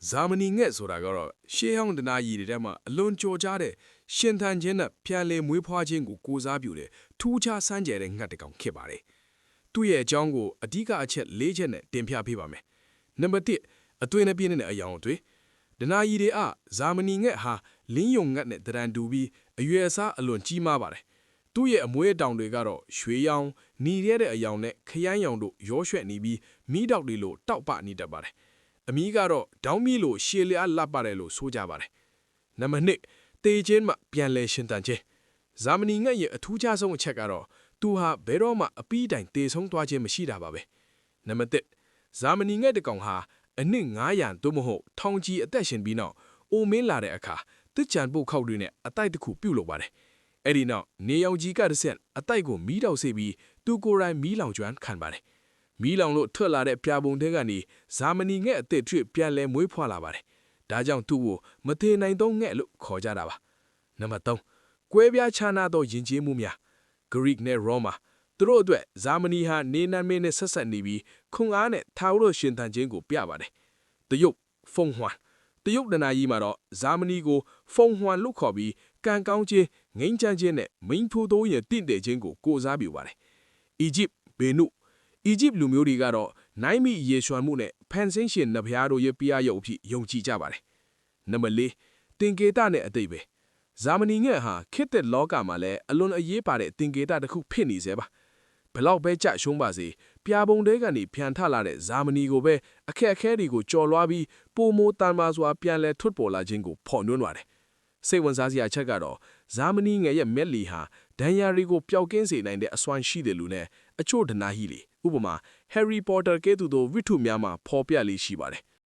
ဇာမနီငှက်ဆိုတာကတော့ရှေးဟောင်းတနာရီတွေထဲမှာအလွန်ကြော်ကြားတဲ့ရှင်သန်ခြင်းနဲ့ပြန်လည်မွေးဖွားခြင်းကိုကိုးစားပြုတဲ့ထူးခြားစမ်းကြယ်တဲ့ငှက်တစ်ကောင်ဖြစ်ပါတယ်။သူ့ရဲ့အကြောင်းကိုအဓိကအချက်၄ချက်နဲ့တင်ပြပေးပါမယ်။နံပါတ်1အသွင်နဲ့ပြည့်တဲ့အယောင်အသွေးတနာရီတွေဇာမနီငှက်ဟာလင်းယုံငှက်နဲ့တရံတူပြီးအရွယ်အစားအလွန်ကြီးမားပါတယ်။သူ့ရဲ့အမွေးအတောင်တွေကတော့ရွှေရောင်နီရဲတဲ့အယောင်နဲ့ခရမ်းရောင်တို့ရောရွှဲ့နေပြီးမီးတောက်တွေလိုတောက်ပနေတတ်ပါတယ်။အမီးကတော့ဒေါင်းမီလိုရှည်လျားလှပတယ်လို့ဆိုကြပါတယ်။နံပါတ်2တေချင်းမှပြန်လဲရှင်သန်ခြင်းဇာမနီငှက်ရဲ့အထူးခြားဆုံးအချက်ကတော့သူဟာဘယ်တော့မှအပီးတိုင်တေဆုံးသွားခြင်းမရှိတာပါပဲ။နံပါတ်3ဇာမနီငှက်တစ်ကောင်ဟာအနှစ်900သို့မဟုတ်ထောင်ကြီးအသက်ရှင်ပြီးနောက်အိုမင်းလာတဲ့အခါတစ်ချံပုတ်ခောက်တွေနဲ့အတိုက်တစ်ခုပြုတ်လို့ပါတယ်။အဲ့ဒီနောက်နေရောင်ကြီးကတစ်ဆက်အတိုက်ကိုမီးတောက်စေပြီးသူကိုယ်တိုင်မီးလောင်ကျွမ်းခံပါတယ်။မီးလောင်လို့ထွက်လာတဲ့ပြာပုံတွေကနေဇာမနီငှက်အသစ်ထွေပြန်လဲမွေးဖွားလာပါတယ်။ဒါကြောင့်သူ့ကိုမသေးနိုင်သောငှက်လို့ခေါ်ကြတာပါ။နံပါတ်3ကွဲပြားခြားနားသောယဉ်ကျေးမှုများ Greek နဲ့ Roma သူတို့အတွက်ဇာမနီဟာနေနံမင်းနဲ့ဆက်ဆက်နေပြီးခွန်အားနဲ့ထာဝရရှင်သန်ခြင်းကိုပြပါတယ်။တရုတ်ဖုန်ဟွမ်တရုတ်တနာကြီးမှာတော့ဇာမနီကိုဖုန်ဟွမ်လို့ခေါ်ပြီးကံကောင်းခြင်းငိမ့်ချမ်းခြင်းနဲ့မိန်ဖိုးသိုးရဲ့တင့်တယ်ခြင်းကိုကိုးစားပြုပါတယ်။အီဂျစ်ဘေနုအီဂျစ်လူမျိုးတွေကတော့နိုင်မီရေရွှမ်းမှုနဲ့ဖန်ဆင်းရှင်နဖျားတို့ရဲ့ပြားရုပ်အဖြစ်ယုံကြည်ကြပါတယ်။နံပါတ်4တင်ကေတနဲ့အသိပဲဇာမနီငှက်ဟာခေတ်သစ်လောကမှာလည်းအလွန်အရေးပါတဲ့တင်ကေတတစ်ခုဖြစ်နေစေပါဘလောက်ပဲကြရှုံးပါစေပြာပုံတဲကနေဖြန်ထလာတဲ့ဇာမနီကိုပဲအခက်အခဲတွေကိုကြော်လွှားပြီးပိုမိုတန်မာစွာပြန်လဲထွတ်ပေါ်လာခြင်းကိုဖော်ညွှန်းပါတယ်စိတ်ဝင်စားစရာအချက်ကတော့ဇာမနီငှက်ရဲ့မျက်လီဟာဒဏ်ရာတွေကိုပျောက်ကင်းစေနိုင်တဲ့အစွမ်းရှိတယ်လို့နဲ့အချို့ဒနာဟီလေဥပမာ Harry Potter ကဲ့သို့သောဝိထုများမှာဖော်ပြလေးရှိပါတယ်